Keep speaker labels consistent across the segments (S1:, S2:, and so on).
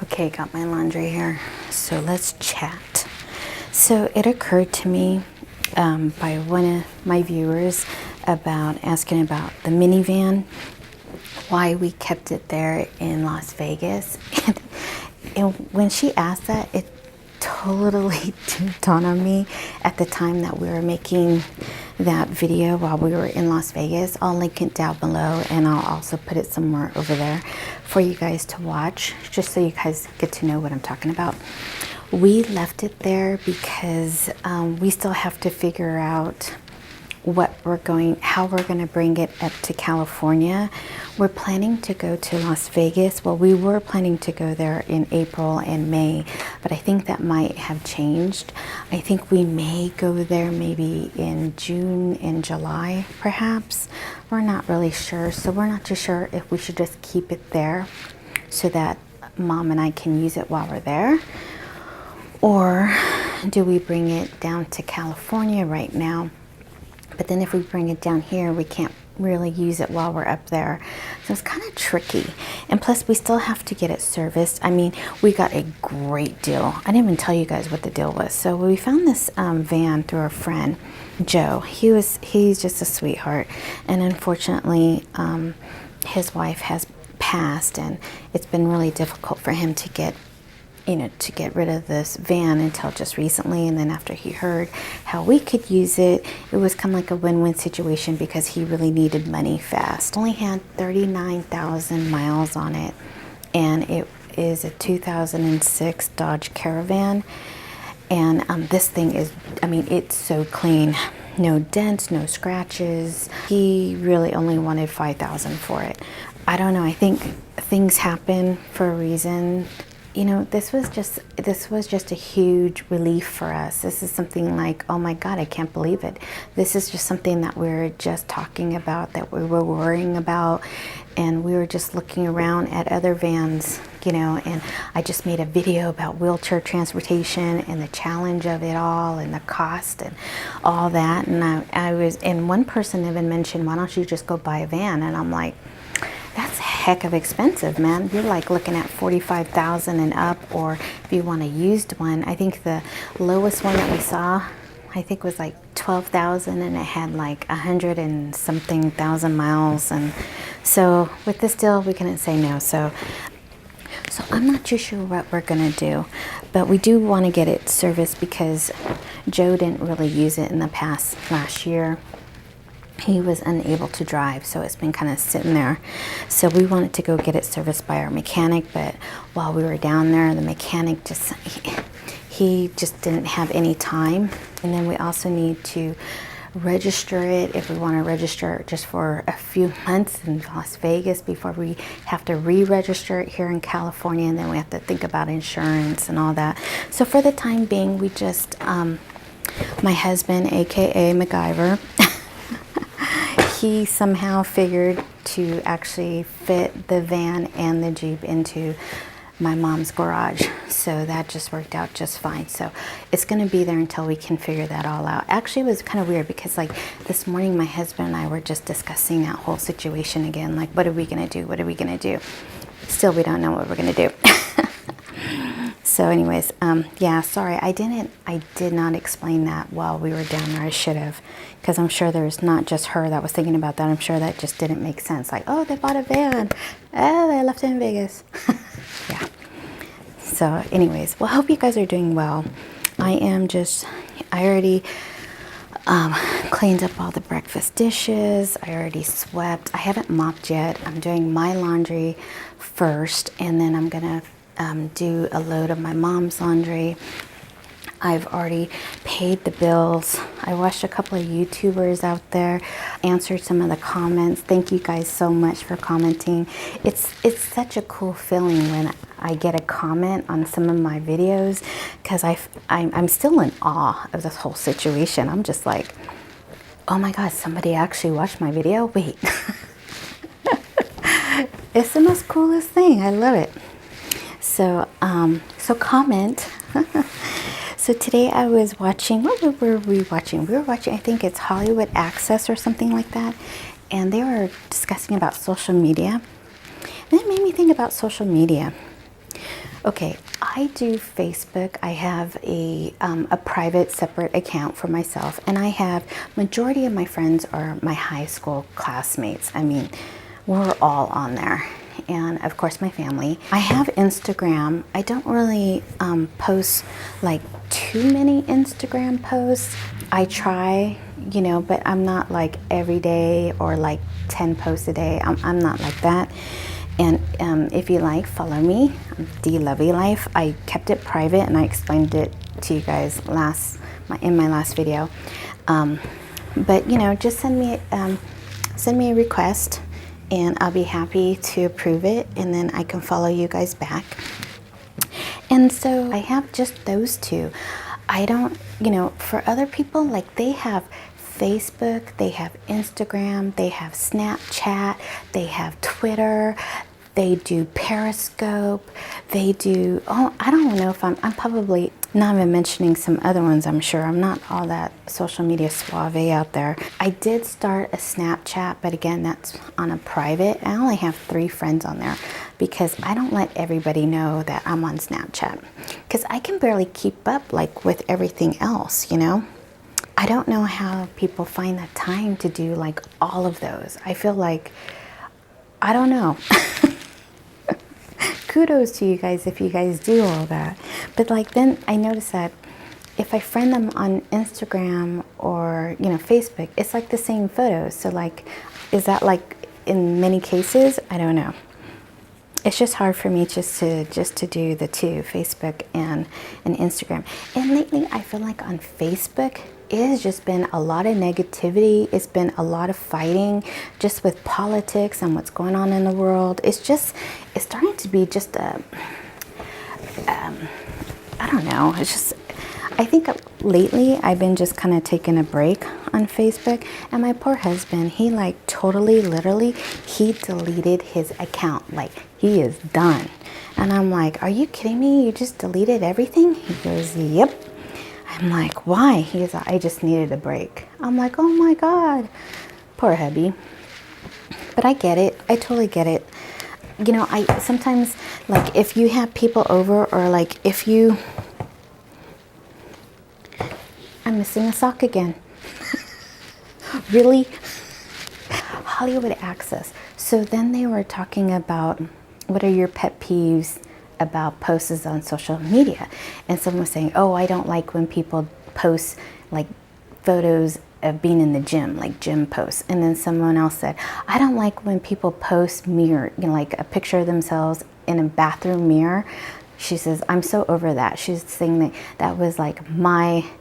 S1: Okay, got my laundry here. So let's chat. So it occurred to me by one of my viewers about asking about the minivan, why we kept it there in Las Vegas. And when she asked that, it totally dawned on me at the time that we were making that video while we were in Las Vegas. I'll link it down below, and I'll also put it somewhere over there for you guys to watch, just so you guys get to know what I'm talking about. We left it there because we still have to figure out how we're going to bring it up to California. We're planning to go to Las Vegas. Well, we were planning to go there in April and May, but I think that might have changed. I think we may go there maybe in June and July, perhaps. We're not really sure, so we're not too sure if we should just keep it there so that Mom and I can use it while we're there, or do we bring it down to California right now? But then if we bring it down here, we can't really use it while we're up there. So it's kind of tricky. And plus, we still have to get it serviced. I mean, we got a great deal. I didn't even tell you guys what the deal was. So we found this van through our friend, Joe. He's just a sweetheart. And unfortunately, his wife has passed, and it's been really difficult for him to get rid of this van until just recently. And then after he heard how we could use it, it was kind of like a win-win situation because he really needed money fast. Only had 39,000 miles on it, and it is a 2006 Dodge Caravan. And this thing is, I mean, it's so clean. No dents, no scratches. He really only wanted 5,000 for it. I don't know, I think things happen for a reason. You know, this was just a huge relief for us. This is something like, oh my God, I can't believe it. This is just something that we were just talking about, that we were worrying about, and we were just looking around at other vans, you know, and I just made a video about wheelchair transportation and the challenge of it all and the cost and all that. And one person even mentioned, why don't you just go buy a van? And I'm like, that's heck of expensive, man. You're like looking at 45,000 and up, or if you want a used one. I think the lowest one that we saw, I think was like 12,000, and it had like 100 and something thousand miles. And so with this deal, we couldn't say no. So I'm not too sure what we're gonna do, but we do want to get it serviced because Joe didn't really use it in the past last year. He was unable to drive, so it's been kind of sitting there. So we wanted to go get it serviced by our mechanic, but while we were down there, the mechanic he just didn't have any time. And then we also need to register it, if we want to register it just for a few months in Las Vegas before we have to re-register it here in California, and then we have to think about insurance and all that. So for the time being, we just, my husband, aka MacGyver, he somehow figured to actually fit the van and the Jeep into my mom's garage. So that just worked out just fine. So it's going to be there until we can figure that all out. Actually, it was kind of weird because like this morning, my husband and I were just discussing that whole situation again. Like, what are we going to do? What are we going to do? Still, we don't know what we're going to do. So anyways, yeah, sorry, I did not explain that while we were down there. I should have, because I'm sure there's not just her that was thinking about that. I'm sure that just didn't make sense. Like, oh, they bought a van. Oh, they left it in Vegas. Yeah. So anyways, well, I hope you guys are doing well. I already cleaned up all the breakfast dishes. I already swept. I haven't mopped yet. I'm doing my laundry first, and then I'm gonna do a load of my mom's laundry. I've already paid the bills. I watched a couple of YouTubers out there, answered some of the comments. Thank you guys so much for commenting. It's such a cool feeling when I get a comment on some of my videos, because I'm still in awe of this whole situation. I'm just like, oh my God, somebody actually watched my video? Wait. It's the most coolest thing. I love it. So comment. So today I was watching, what were we watching? We were watching, I think it's Hollywood Access or something like that. And they were discussing about social media. And it made me think about social media. Okay, I do Facebook. I have a private separate account for myself, and I have, majority of my friends are my high school classmates. I mean, we're all on there. And of course my family. I have Instagram. I don't really post like too many Instagram posts. I try, you know, but I'm not like every day or like 10 posts a day. I'm not like that. And if you like, follow me, D Lovey Life. I kept it private and I explained it to you guys in my last video. But you know, just send me a request and I'll be happy to approve it, and then I can follow you guys back. And so I have just those two. I don't, you know, for other people, like they have Facebook, they have Instagram, they have Snapchat, they have Twitter, they do Periscope, they do, oh, I don't know if I'm probably not even mentioning some other ones, I'm sure. I'm not all that social media suave out there. I did start a Snapchat, but again, that's on a private. I only have 3 friends on there because I don't let everybody know that I'm on Snapchat because I can barely keep up like with everything else, you know? I don't know how people find the time to do like all of those. I feel like, I don't know. Kudos to you guys if you guys do all that. But like then I noticed that if I friend them on Instagram or, you know, Facebook, it's like the same photos. So like, is that like in many cases? I don't know. It's just hard for me just to do the two, Facebook and Instagram. And lately I feel like on Facebook, it has just been a lot of negativity. It's been a lot of fighting just with politics and what's going on in the world. It's starting to be just a, I don't know. It's just, I think lately I've been just kind of taking a break on Facebook, and my poor husband, he like totally, literally, he deleted his account. Like he is done. And I'm like, are you kidding me? You just deleted everything? He goes, yep. I'm like, why? He goes, I just needed a break. I'm like, oh my God, poor hubby. But I get it. I totally get it. You know, I sometimes, like, if you have people over or like if you, I'm missing a sock again. Really? Hollywood Access. So then they were talking about what are your pet peeves about posts on social media, and someone was saying, oh, I don't like when people post like photos of being in the gym, like gym posts. And then someone else said, I don't like when people post mirror, you know, like a picture of themselves in a bathroom mirror. She says, I'm so over that. She's saying that was like MySpace.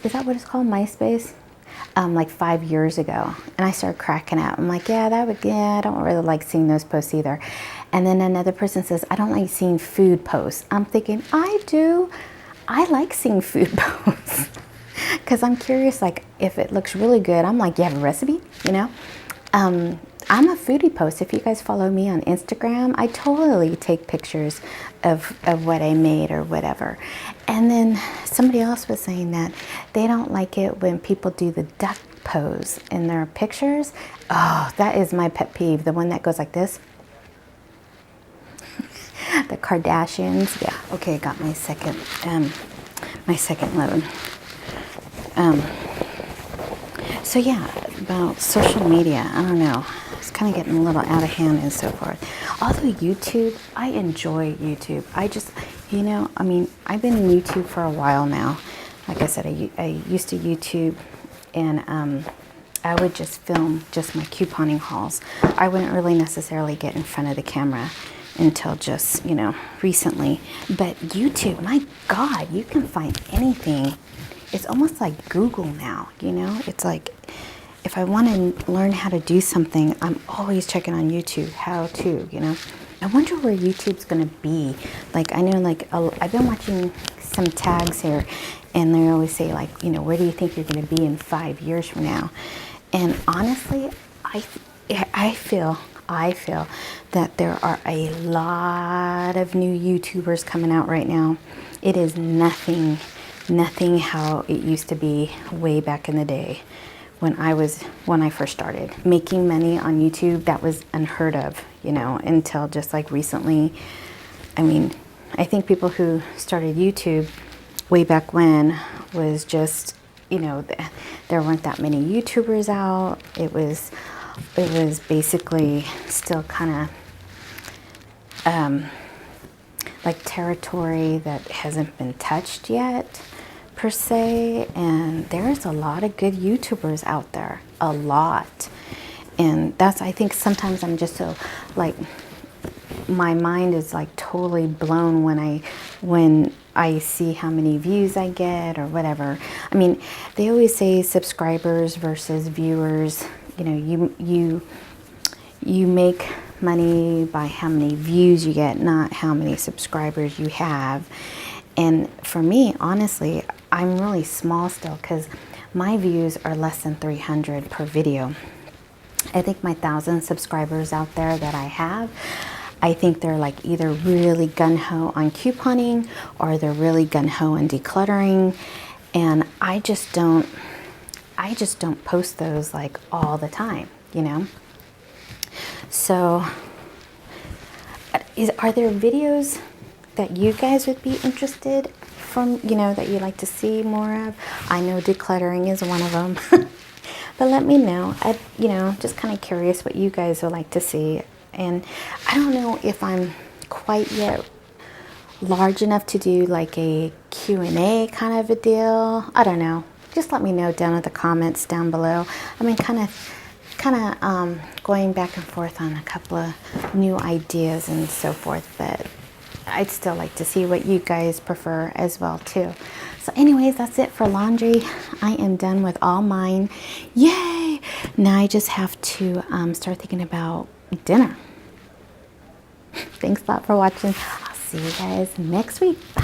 S1: Is that what it's called, MySpace? Like 5 years ago. And I started cracking up. I'm like, yeah, I don't really like seeing those posts either. And then another person says, I don't like seeing food posts. I'm thinking, I do. I like seeing food posts. Because I'm curious, like, if it looks really good, I'm like, you have a recipe? You know? I'm a foodie post. If you guys follow me on Instagram, I totally take pictures of what I made or whatever. And then somebody else was saying that they don't like it when people do the duck pose in their pictures. Oh, that is my pet peeve. The one that goes like this. The Kardashians. Yeah. Okay, got my second load. So yeah, about social media, I don't know. It's kind of getting a little out of hand and so forth. Although YouTube, I enjoy YouTube. I just, you know, I mean, I've been in YouTube for a while now. Like I said, I used to YouTube, and I would just film just my couponing hauls. I wouldn't really necessarily get in front of the camera until just, you know, recently. But YouTube, my God, you can find anything. It's almost like Google now, you know? It's like, if I want to learn how to do something, I'm always checking on YouTube, how to, you know? I wonder where YouTube's going to be. Like, I know, like, I've been watching some tags here, and they always say, like, you know, where do you think you're going to be in 5 years from now? And honestly, I feel that there are a lot of new YouTubers coming out right now. It is nothing how it used to be way back in the day when I first started making money on YouTube. That was unheard of, you know, until just like recently. I mean, I think people who started YouTube way back when was just, you know, there weren't that many YouTubers out. It was basically still kind of like territory that hasn't been touched yet per se, and there's a lot of good YouTubers out there, a lot. And that's, I think sometimes I'm just so like, my mind is like totally blown when I see how many views I get or whatever. I mean, they always say subscribers versus viewers. You know, you make money by how many views you get, not how many subscribers you have. And for me, honestly, I'm really small still because my views are less than 300 per video. I think my 1,000 subscribers out there that I have, I think they're like either really gung-ho on couponing or they're really gung-ho on decluttering. And I just don't post those like all the time, you know? So are there videos that you guys would be interested from, you know, that you'd like to see more of? I know decluttering is one of them. But let me know. You know, just kind of curious what you guys would like to see. And I don't know if I'm quite yet large enough to do like a Q&A kind of a deal. I don't know. Just let me know down in the comments down below. I mean, kind of going back and forth on a couple of new ideas and so forth, but I'd still like to see what you guys prefer as well too. So anyways, that's it for laundry. I am done with all mine. Yay! Now I just have to start thinking about dinner. Thanks a lot for watching. I'll see you guys next week. Bye.